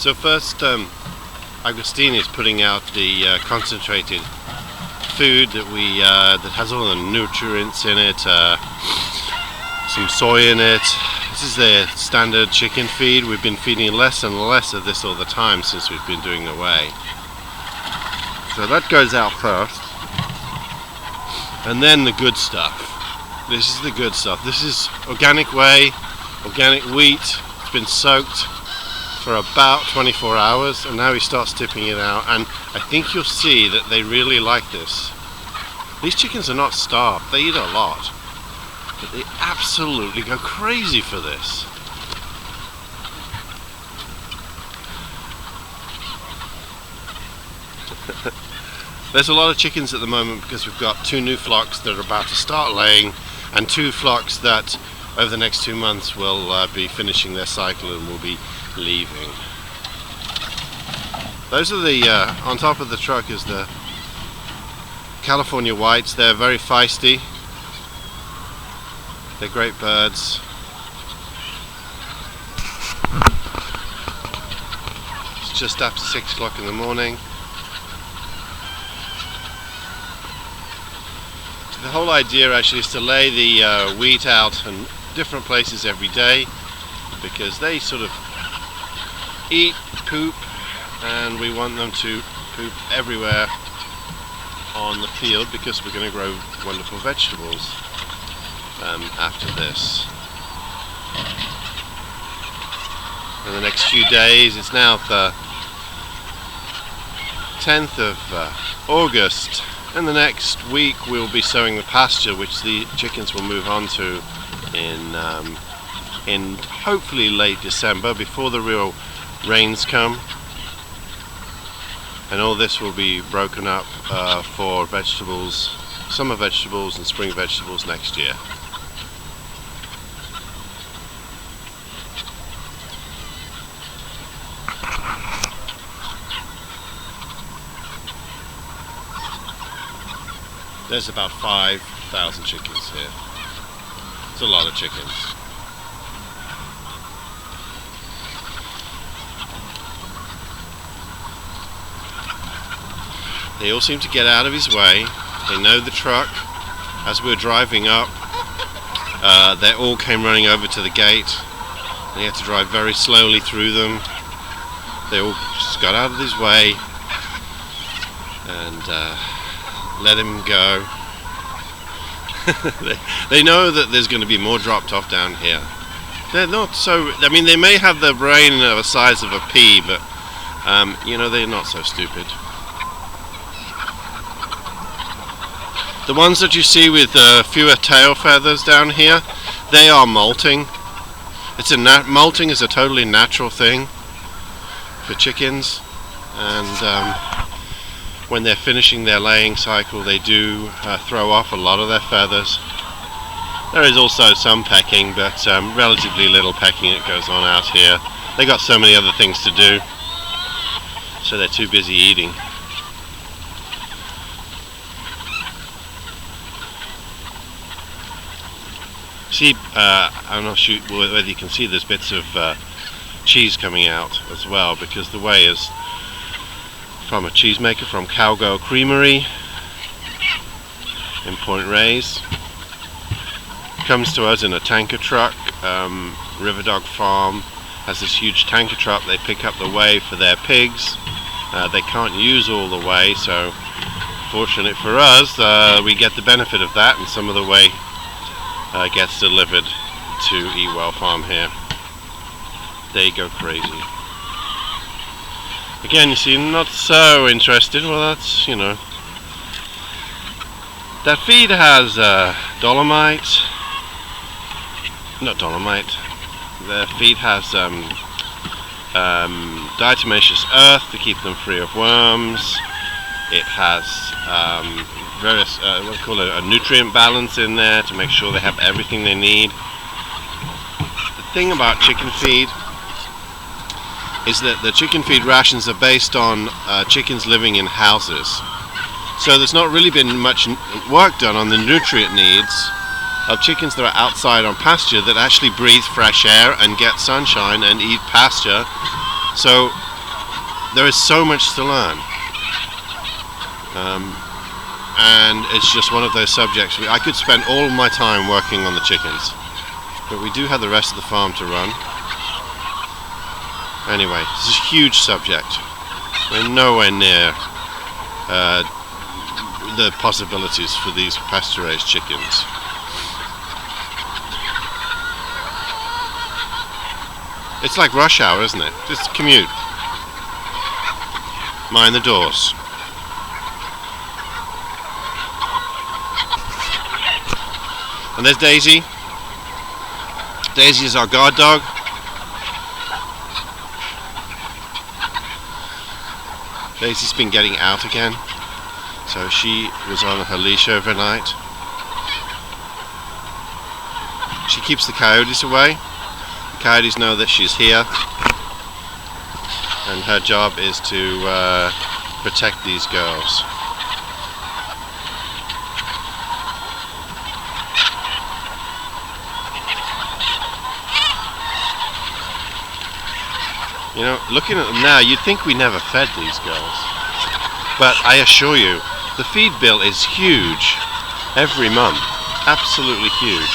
So first, Agostini is putting out the concentrated food that has all the nutrients in it, some soy in it. This is the standard chicken feed. We've been feeding less and less of this all the time since we've been doing the whey. So that goes out first, and then the good stuff. This is the good stuff. This is organic whey, organic wheat. It's been soaked for about 24 hours, and now he starts tipping it out, and I think you'll see that they really like this. These chickens are not starved, they eat a lot, but they absolutely go crazy for this. There's a lot of chickens at the moment because we've got 2 new flocks that are about to start laying, and 2 flocks that over the next 2 months will be finishing their cycle and will be leaving. Those are the on top of the truck is the California whites. They're very feisty. They're great birds. It's just after 6 o'clock in the morning. The whole idea actually is to lay the wheat out in different places every day, because they sort of eat, poop, and we want them to poop everywhere on the field because we're going to grow wonderful vegetables after this. In the next few days, it's now the 10th of August. In the next week we'll be sowing the pasture, which the chickens will move on to in hopefully late December, before the real rains come, and all this will be broken up for vegetables, summer vegetables and spring vegetables next year. There's about 5,000 chickens here. It's a lot of chickens. They all seem to get out of his way. They know the truck. As we were driving up, they all came running over to the gate. And he had to drive very slowly through them. They all just got out of his way and let him go. They know that there's going to be more dropped off down here. They're not so, I mean, they may have the brain of the size of a pea, but you know, they're not so stupid. The ones that you see with fewer tail feathers down here, they are molting. Molting is a totally natural thing for chickens, and when they're finishing their laying cycle, they do throw off a lot of their feathers. There is also some pecking, but relatively little pecking that goes on out here. They got so many other things to do, so they're too busy eating. See, I'm not sure whether you can see there's bits of cheese coming out as well, because the whey is from a cheesemaker from Cowgirl Creamery in Point Reyes. Comes to us in a tanker truck. Riverdog Farm has this huge tanker truck. They pick up the whey for their pigs. They can't use all the whey, so fortunate for us, we get the benefit of that, and some of the whey gets delivered to Eatwell Farm here. They go crazy. Again, you see, not so interested. Well, that's, you know, that feed has dolomite. Not dolomite. The feed has diatomaceous earth to keep them free of worms. It has various, what we call a nutrient balance in there to make sure they have everything they need. The thing about chicken feed is that the chicken feed rations are based on chickens living in houses. So there's not really been much work done on the nutrient needs of chickens that are outside on pasture, that actually breathe fresh air and get sunshine and eat pasture. So there is so much to learn. And it's just one of those subjects. I could spend all my time working on the chickens, but we do have the rest of the farm to run. Anyway, this is a huge subject. We're nowhere near the possibilities for these pasture-raised chickens. It's like rush hour, isn't it? Just commute. Mind the doors. And there's Daisy. Daisy is our guard dog. Daisy's been getting out again, so she was on her leash overnight. She keeps the coyotes away. The coyotes know that she's here, and her job is to protect these girls. You know, looking at them now, you'd think we never fed these girls. But I assure you, the feed bill is huge every month. Absolutely huge.